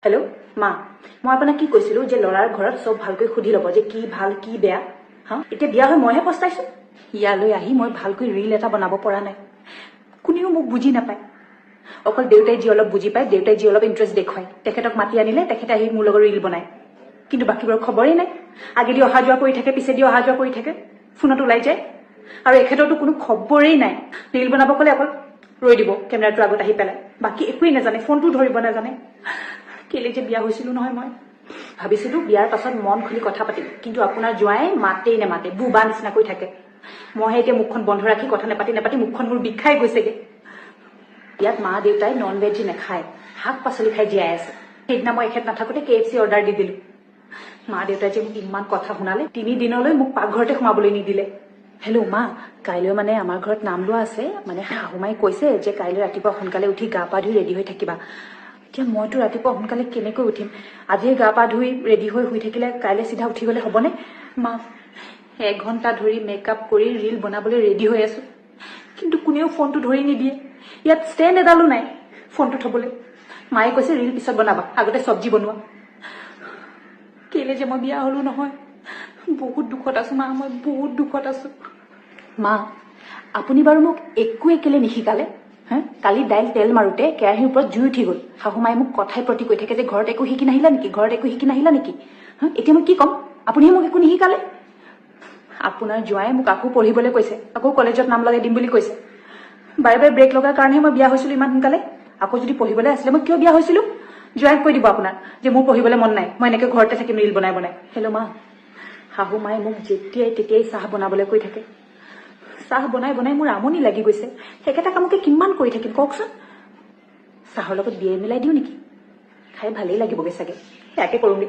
Hello' মা, মই আপোনাক কি কৈছিলো যে ল'ৰাৰ ঘৰত চব ভালকৈ সুধি ল'ব যে কি ভাল কি বেয়া। হা, এতিয়া বিয়া হৈ মইহে পস্তাইছো। ইয়ালৈ আহি মই ভালকৈ ৰীল এটা বনাব পৰা নাই। কোনেও মোক বুজি নাপায়। অকল দেউতাই যি অলপ বুজি পায়, দেউতাই যি অলপ ইণ্টাৰেষ্ট দেখুৱায়, তেখেতক মাতি আনিলে তেখেতে আহি মোৰ লগত ৰীল বনায়। কিন্তু বাকীবোৰৰ খবৰেই নাই। আগেদি অহা যোৱা কৰি থাকে, পিছেদি অহা যোৱা কৰি থাকে, ফোনত ওলাই যায়। আৰু এখেতৰতো কোনো খবৰেই নাই। ৰীল বনাব ক'লে অকল ৰৈ দিব কেমেৰাটোৰ আগত আহি পেলাই, বাকী একোৱেই নাজানে, ফোনটো ধৰিব নাজানে। কেলে যে বিয়া হৈছিলো নহয়। মই ভাবিছিলো বিয়াৰ পাছত মন খুলি কথা পাতিম, কিন্তু আপোনাৰ জোঁৱাই মাতেই নেমাতে, বুবা নিচিনাকৈ থাকে। মইহে এতিয়া মুখখন বন্ধ ৰাখি কথা নেপাতি নেপাতি মুখখন মোৰ বিষাই গৈছেগে। ইয়াত মা দেউতাই নন ভেজ নেখায়, শাক পাচলি খাই জীয়াই আছে। সেইদিনা মই এখেত নাথাকোতে KFC অৰ্ডাৰ দি দিলো। মা দেউতাই যে মোক ইমান কথা শুনালে, 3 দিনলৈ মোক পাকঘৰতে সোমাবলৈ নিদিলে। হেল্ল' মা, কাইলৈ মানে আমাৰ ঘৰত নাম লোৱা আছে। মানে শাহুমাই কৈছে যে কাইলৈ ৰাতিপুৱা সোনকালে উঠি গা পা ধুই ৰেডি হৈ থাকিবা। এতিয়া মইতো ৰাতিপুৱা সোনকালে কেনেকৈ উঠিম? আজিয়ে গা পা ধুই ৰেডি হৈ শুই থাকিলে কাইলৈ চিধা উঠি গলে হ'বনে? মা, 1 ঘণ্টা ধৰি মেকআপ কৰি ৰীল বনাবলৈ ৰেডি হৈ আছো, কিন্তু কোনেও ফোনটো ধৰি নিদিয়ে। ইয়াত ষ্টেণ্ড এডালো নাই ফোনটো থবলৈ। মায়ে কৈছে ৰীল পিছত বনাবা, আগতে চব্জি বনোৱা। কেলে যে মই বিয়া হলো নহয়। বহুত দুখত আছো মা, মই বহুত দুখত আছো। মা, আপুনি বাৰু মোক একোৱে কেলে নিশিকালে? হা, কালি দাইল তেল মাৰোতে কেৰাহীৰ ওপৰত জুই উঠি গল। শাহুমাই মোক কথাই প্ৰতি কৈ থাকে যে ঘৰত একো শিকি নাহিলা নেকি, ঘৰত একো শিকি নাহিলা নেকি? হা, এতিয়া মই কি ক'ম? আপুনিহে মোক একো নিশিকালে। আপোনাৰ জোঁৱাই মোক আকৌ পঢ়িবলৈ কৈছে, আকৌ কলেজত নাম লগাই দিম বুলি কৈছে। বাৰে বাৰে ব্ৰেক লগাৰ কাৰণেহে মই বিয়া হৈছিলো ইমান সোনকালে। আকৌ যদি পঢ়িবলৈ আছিলে মই কিয় বিয়া হৈছিলো? জোঁৱাইক কৈ দিব আপোনাৰ যে মোৰ পঢ়িবলৈ মন নাই, মই এনেকৈ ঘৰতে থাকিম ৰীল বনাই বনাই। হেল্ল' মা, শাহুমাই মোক যেতিয়াই তেতিয়াই চাহ বনাবলৈ কৈ থাকে। চাহ বনাই বনাই মোৰ আমনি লাগি গৈছে। একেটা কামকে কিমান কৰি থাকিম কওকচোন? চাহৰ লগত বিয়ে মিলাই দিওঁ নেকি? খাই ভালেই লাগিবগৈ চাগে, ইয়াকে কৰোঁগৈ।